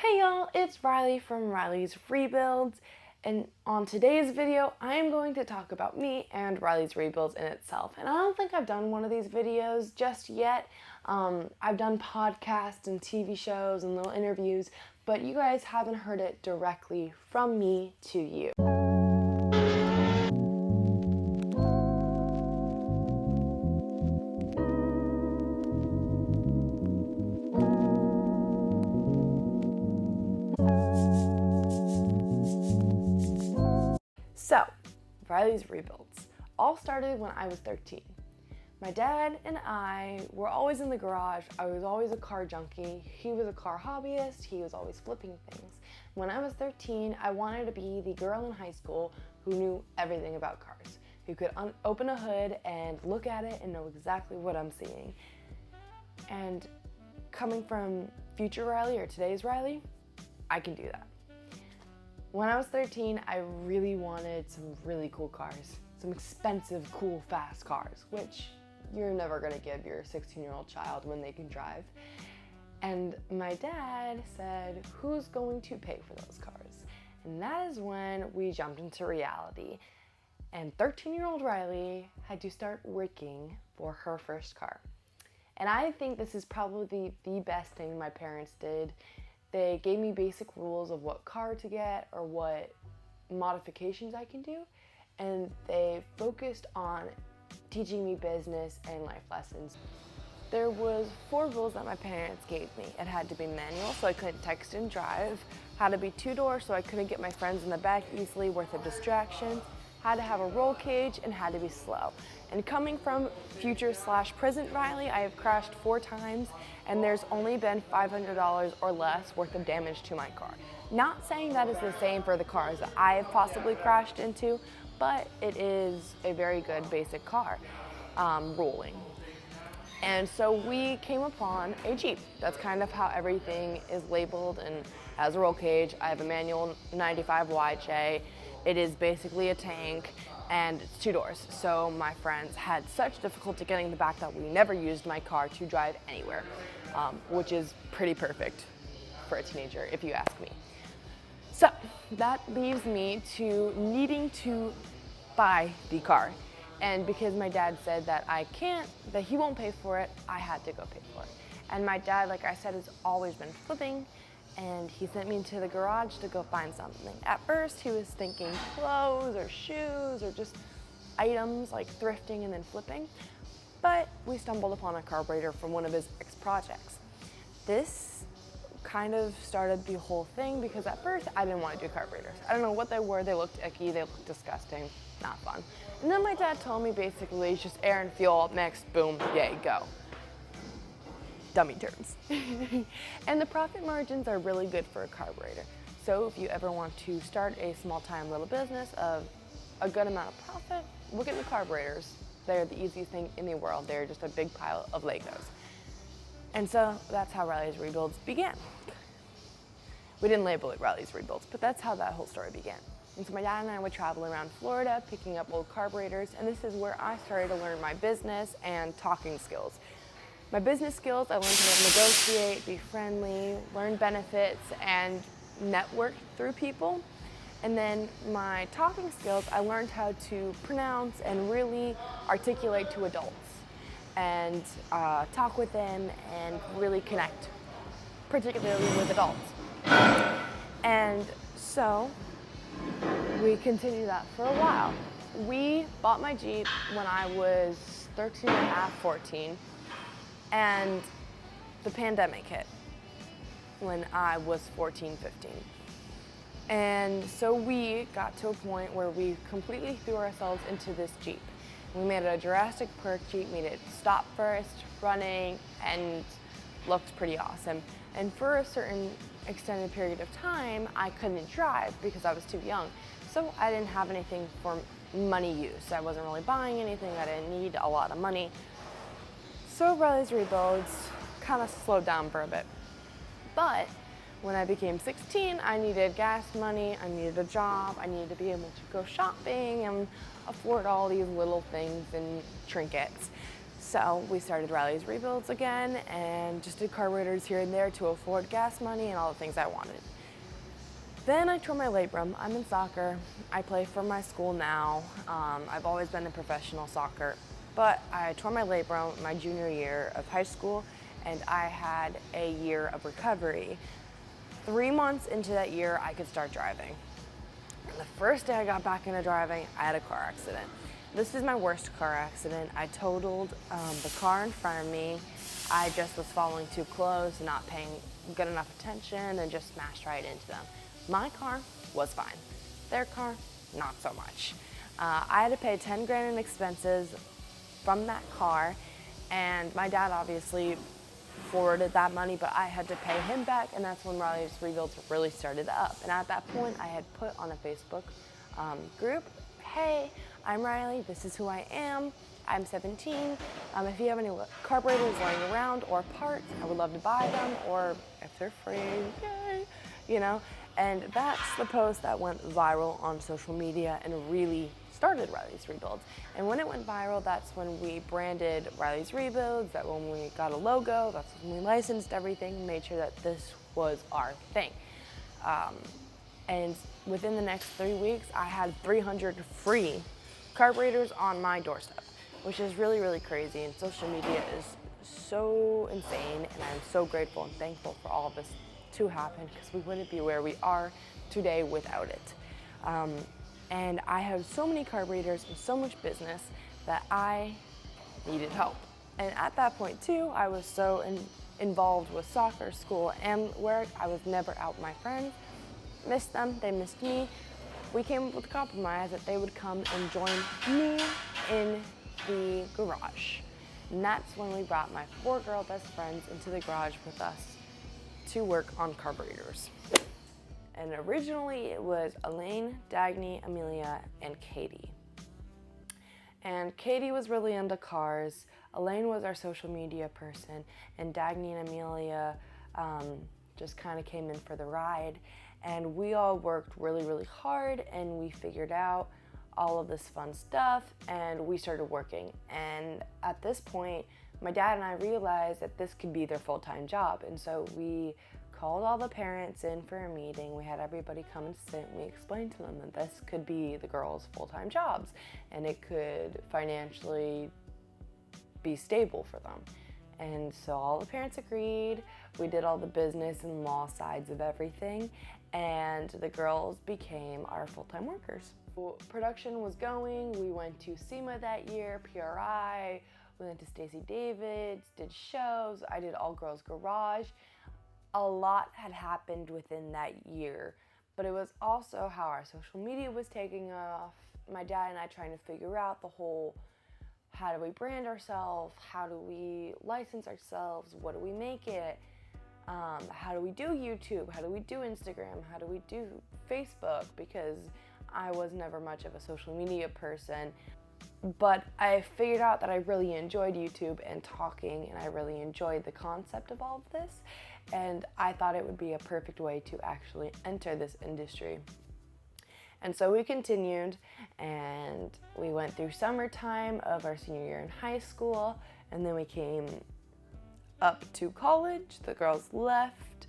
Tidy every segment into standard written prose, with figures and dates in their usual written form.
Hey y'all, it's Riley from Riley's Rebuilds, and on today's video, I am going to talk about me and Riley's Rebuilds in itself. And I don't think I've done one of these videos just yet. I've done podcasts and TV shows and little interviews, but you guys haven't heard it directly from me to you. So, Riley's Rebuilds all started when I was 13. My dad and I were always in the garage. I was always a car junkie. He was a car hobbyist. He was always flipping things. When I was 13, I wanted to be the girl in high school who knew everything about cars, who could open a hood and look at it and know exactly what I'm seeing. And coming from future Riley or today's Riley, I can do that. When I was 13, I really wanted some really cool cars, some expensive, cool, fast cars, which you're never gonna give your 16-year-old child when they can drive. And my dad said, who's going to pay for those cars? And that is when we jumped into reality. And 13-year-old Riley had to start working for her first car. And I think this is probably the best thing my parents did. They gave me basic rules of what car to get or what modifications I can do, and they focused on teaching me business and life lessons. There was 4 rules that my parents gave me. It had to be manual, so I couldn't text and drive. Had to be 2-door, so I couldn't get my friends in the back easily, worth of distraction. Had to have a roll cage, and had to be slow. And coming from future/present Riley, I have crashed 4 times, and there's only been $500 or less worth of damage to my car. Not saying that is the same for the cars that I have possibly crashed into, but it is a very good basic car, rolling. And so we came upon a Jeep. That's kind of how everything is labeled and has a roll cage. I have a manual 95 YJ. It is basically a tank and it's 2 doors. So my friends had such difficulty getting in the back that we never used my car to drive anywhere, which is pretty perfect for a teenager if you ask me. So that leaves me to needing to buy the car. And because my dad said that that he won't pay for it, I had to go pay for it. And my dad, like I said, has always been flipping, and he sent me into the garage to go find something. At first, he was thinking clothes or shoes or just items like thrifting and then flipping, but we stumbled upon a carburetor from one of his ex-projects. This kind of started the whole thing because at first I didn't want to do carburetors. I don't know what they were. They looked icky. They looked disgusting. Not fun. And then my dad told me basically it's just air and fuel mixed, boom, yay, go. Dummy terms. And the profit margins are really good for a carburetor. So if you ever want to start a small-time little business of a good amount of profit, look at the carburetors. They're the easiest thing in the world. They're just a big pile of Legos. And so that's how Riley's Rebuilds began. We didn't label it Riley's Rebuilds, but that's how that whole story began. And so my dad and I would travel around Florida picking up old carburetors, and this is where I started to learn my business and talking skills. My business skills, I learned how to negotiate, be friendly, learn benefits, and network through people. And then my talking skills, I learned how to pronounce and really articulate to adults and talk with them and really connect, particularly with adults. And so we continued that for a while. We bought my Jeep when I was 13 and a half, 14, and the pandemic hit when I was 14, 15. And so we got to a point where we completely threw ourselves into this Jeep. We made it a Jurassic Park Jeep, made it stop first, running, and looked pretty awesome. And for a certain extended period of time, I couldn't drive because I was too young. So I didn't have anything for money use. I wasn't really buying anything. I didn't need a lot of money. So Riley's Rebuilds kind of slowed down for a bit. But when I became 16, I needed gas money, I needed a job, I needed to be able to go shopping and afford all these little things and trinkets. So we started Riley's Rebuilds again and just did carburetors here and there to afford gas money and all the things I wanted. Then I tore my labrum. I'm in soccer. I play for my school now. I've always been in professional soccer, but I tore my labrum my junior year of high school, and I had a year of recovery. 3 months into that year, I could start driving. And the first day I got back into driving, I had a car accident. This is my worst car accident. I totaled the car in front of me. I just was following too close, not paying good enough attention, and just smashed right into them. My car was fine. Their car, not so much. I had to pay 10 grand in expenses from that car, and my dad obviously forwarded that money, but I had to pay him back, and that's when Riley's Rebuilds really started up. And at that point, I had put on a Facebook group, hey, I'm Riley, this is who I am, I'm 17. If you have any carburetors laying around or parts, I would love to buy them, or if they're free, yay, you know. And that's the post that went viral on social media and really started Riley's Rebuilds. And when it went viral, that's when we branded Riley's Rebuilds, that when we got a logo, that's when we licensed everything, made sure that this was our thing. And within the next 3 weeks, I had 300 free carburetors on my doorstep, which is really, really crazy. And social media is so insane, and I'm so grateful and thankful for all of this to happen, because we wouldn't be where we are today without it. And I have so many carburetors and so much business that I needed help. And at that point too, I was so involved with soccer, school, and work. I was never out with my friends. Missed them, they missed me. We came up with a compromise that they would come and join me in the garage. And that's when we brought my 4 girl best friends into the garage with us to work on carburetors. And originally it was Elaine, Dagny, Amelia, and Katie. And Katie was really into cars, Elaine was our social media person, and Dagny and Amelia just kind of came in for the ride. And we all worked really, really hard, and we figured out all of this fun stuff, and we started working. And at this point, my dad and I realized that this could be their full-time job. And so we called all the parents in for a meeting. We had everybody come and sit, and we explained to them that this could be the girls' full-time jobs, and it could financially be stable for them. And so all the parents agreed. We did all the business and law sides of everything, and the girls became our full-time workers. Production was going. We went to SEMA that year, PRI, we went to Stacey David's, did shows, I did All Girls Garage. A lot had happened within that year, but it was also how our social media was taking off. My dad and I trying to figure out the whole, how do we brand ourselves? How do we license ourselves? What do we make it? How do we do YouTube? How do we do Instagram? How do we do Facebook? Because I was never much of a social media person, but I figured out that I really enjoyed YouTube and talking, and I really enjoyed the concept of all of this, and I thought it would be a perfect way to actually enter this industry. And so we continued, and we went through summertime of our senior year in high school, and then we came up to college. The girls left.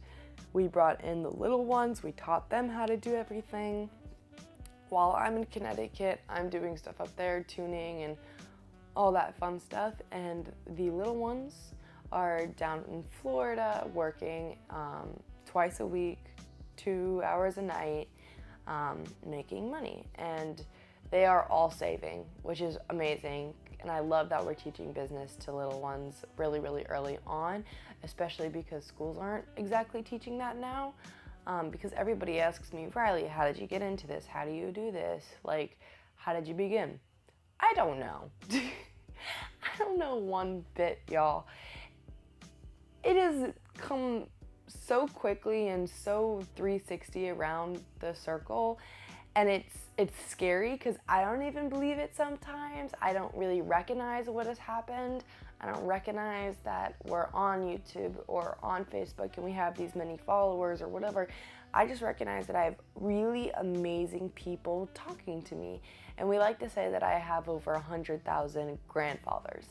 We brought in the little ones. We taught them how to do everything. While I'm in Connecticut, I'm doing stuff up there, tuning and all that fun stuff, and the little ones are down in Florida working twice a week, 2 hours a night, making money. And they are all saving, which is amazing. And I love that we're teaching business to little ones really, really early on, especially because schools aren't exactly teaching that now. Because everybody asks me, Riley, how did you get into this? How do you do this? Like, how did you begin? I don't know. I don't know one bit, y'all. It has come so quickly and so 360 around the circle, and it's scary because I don't even believe it sometimes. I don't really recognize what has happened. I don't recognize that we're on YouTube or on Facebook and we have these many followers or whatever. I just recognize that I have really amazing people talking to me. And we like to say that I have over 100,000 grandfathers.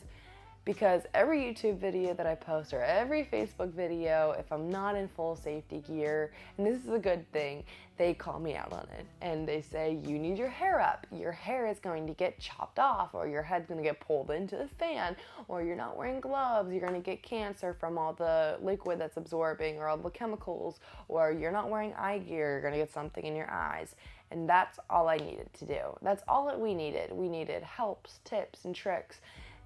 because every YouTube video that I post or every Facebook video, if I'm not in full safety gear, and this is a good thing, they call me out on it and they say, you need your hair up, your hair is going to get chopped off, or your head's going to get pulled into the fan, or you're not wearing gloves, you're going to get cancer from all the liquid that's absorbing or all the chemicals, or you're not wearing eye gear, you're going to get something in your eyes. And that's all I needed to do. That's all that we needed. We needed helps, tips, and tricks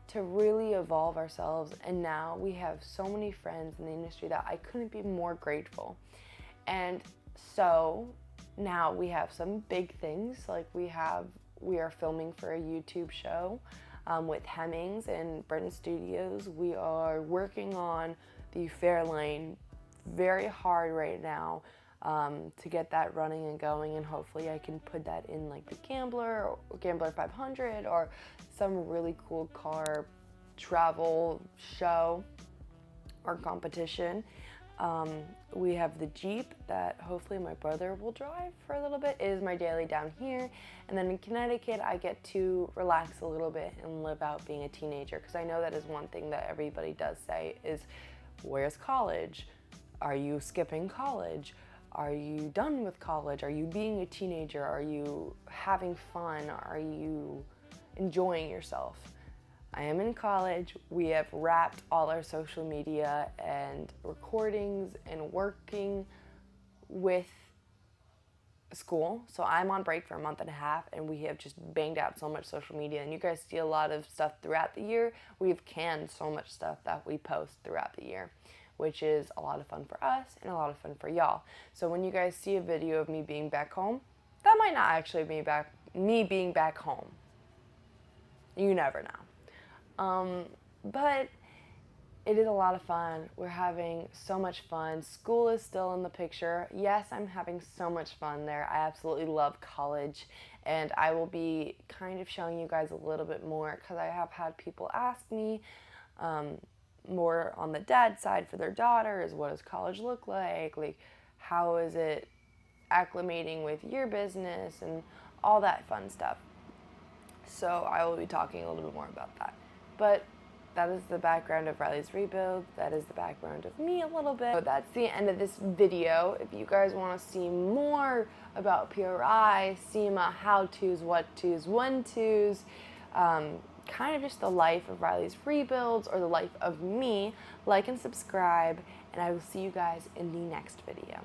to really evolve ourselves, and now we have so many friends in the industry that I couldn't be more grateful. And so now we have some big things, like we are filming for a YouTube show with Hemmings and Britain Studios. We are working on the Fairlane very hard right now to get that running and going, and hopefully I can put that in like the Gambler or Gambler 500 or some really cool car travel show or competition. We have the Jeep that hopefully my brother will drive for a little bit. It is my daily down here. And then in Connecticut, I get to relax a little bit and live out being a teenager, because I know that is one thing that everybody does say is, where's college? Are you skipping college? Are you done with college? Are you being a teenager? Are you having fun? Are you enjoying yourself? I am in college. We have wrapped all our social media and recordings and working with school. So I'm on break for a month and a half, and we have just banged out so much social media, and you guys see a lot of stuff throughout the year. We've canned so much stuff that we post throughout the year, which is a lot of fun for us and a lot of fun for y'all. So when you guys see a video of me being back home, that might not actually be me being back home. You never know. But it is a lot of fun. We're having so much fun. School is still in the picture. Yes, I'm having so much fun there. I absolutely love college, and I will be kind of showing you guys a little bit more, because I have had people ask me more on the dad side for their daughters, what does college look like how is it acclimating with your business and all that fun stuff. So I will be talking a little bit more about that. But that is the background of Riley's Rebuild. That is the background of me a little bit. So that's the end of this video. If you guys want to see more about PRI, SEMA, how-tos, what-tos, when-tos, kind of just the life of Riley's Rebuilds or the life of me, like and subscribe, and I will see you guys in the next video.